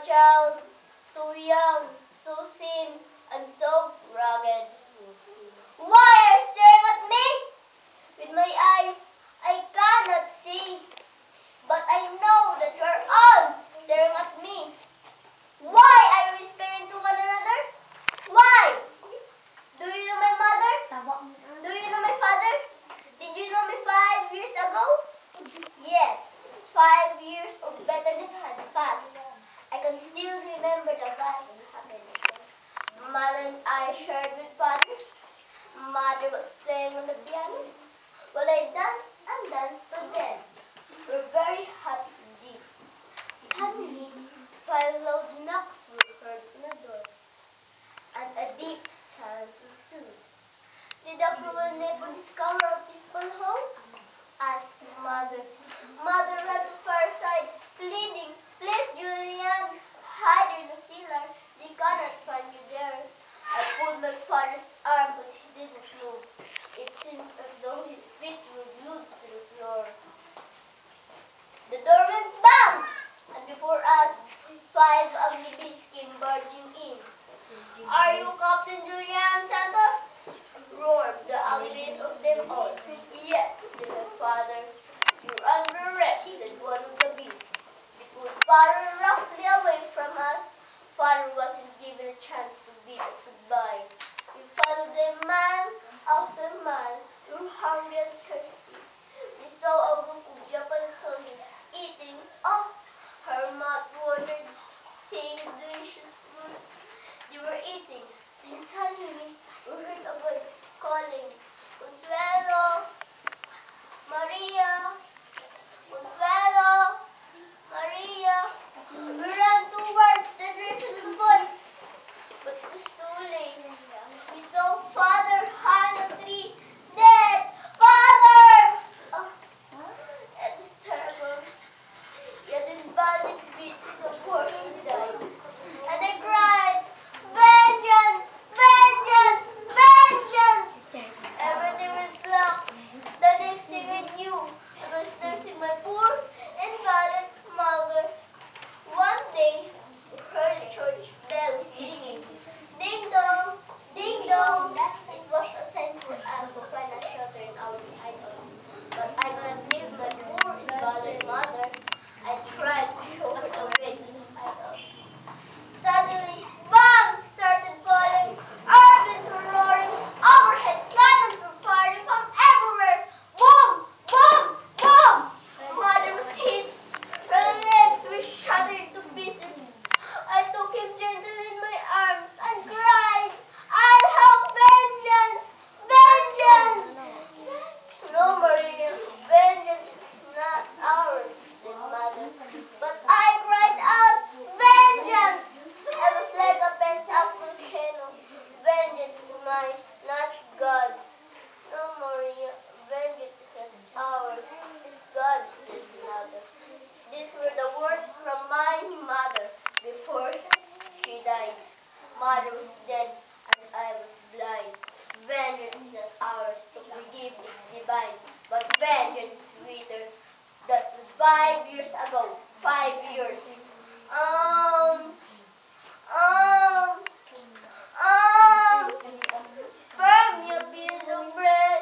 child, so young, so thin, and so rugged. Why are you staring at me? With my eyes, I cannot see, but I know that you are all staring at me. Why are you whispering to one another? Why? Do you know my mother? Do you know my father? Did you know me 5 years ago? Yes, 5 years of betterness had passed. I can still remember the vast and happiness Mother and I shared with Father. Mother was playing on the piano while I danced and danced to them. We're very happy indeed. Suddenly, 5 loud knocks were heard on the door, and a deep silence ensued. Did the cruel neighbor discover our peaceful home? Asked Mother. Mother ran to fireside, pleading, "Please, Julian, hide in the cellar. They cannot find you there." I pulled my father's arm, but he didn't move. It seems as though his feet were glued to the floor. The door went bang, and before us, 5 ugly beasts came barging in. "Are you Captain Julian Santos?" roared the ugliest of them all. "Yes," said my father. "You're under arrest," said one of the beasts. They pulled Father roughly away from us. Father wasn't given a chance to bid us goodbye. We followed them man after man. We were hungry and thirsty. We saw a group of Japanese soldiers eating. Oh, her mouth watered, seeing delicious fruits they were eating. Then suddenly, we heard a voice calling, "Consuelo! Maria! Consuelo! Maria!" We ran towards the direction of the voice, but it was too late. We saw Father high on a tree, dead! Father! Oh, it was terrible. Yet in badly beats of poor he died. And I cried, "Vengeance! Vengeance! Vengeance!" Everything went black. The next thing I knew, I was nursing my poor invalid mother. One day, we heard a church bell ringing. Ding dong! Ding dong! It was a sign for us to find a shelter in our hideout. But I couldn't leave my poor invalid mother. I tried to show her the way to the hideout. Suddenly, bombs started falling. Airplanes were roaring. Overhead cannons were firing from everywhere. Boom! Boom! Boom! Mother was hit. Her legs were shattered to pieces. I took him gently in my arms and cried, "I'll have vengeance! Vengeance!" "No, Maria, vengeance is not ours," said Mother. But I cried out, "Vengeance!" I was like a pent-up volcano. "Vengeance is mine, not God's." "No, Maria, vengeance is not ours, it's God's," said Mother. These were the words from my mother before she died. Mother was dead and I was blind. Vengeance is not ours, to forgive is divine. But vengeance is sweeter. That was 5 years ago. 5 years. Um, um, Spare me a piece of bread.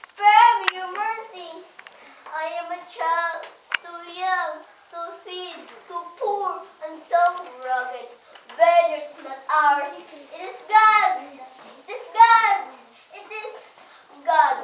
Spare me your mercy. I am a child, so young, so thin, so poor, and so rugged. Vengeance is not ours. It is God's. It is God's. It is God's.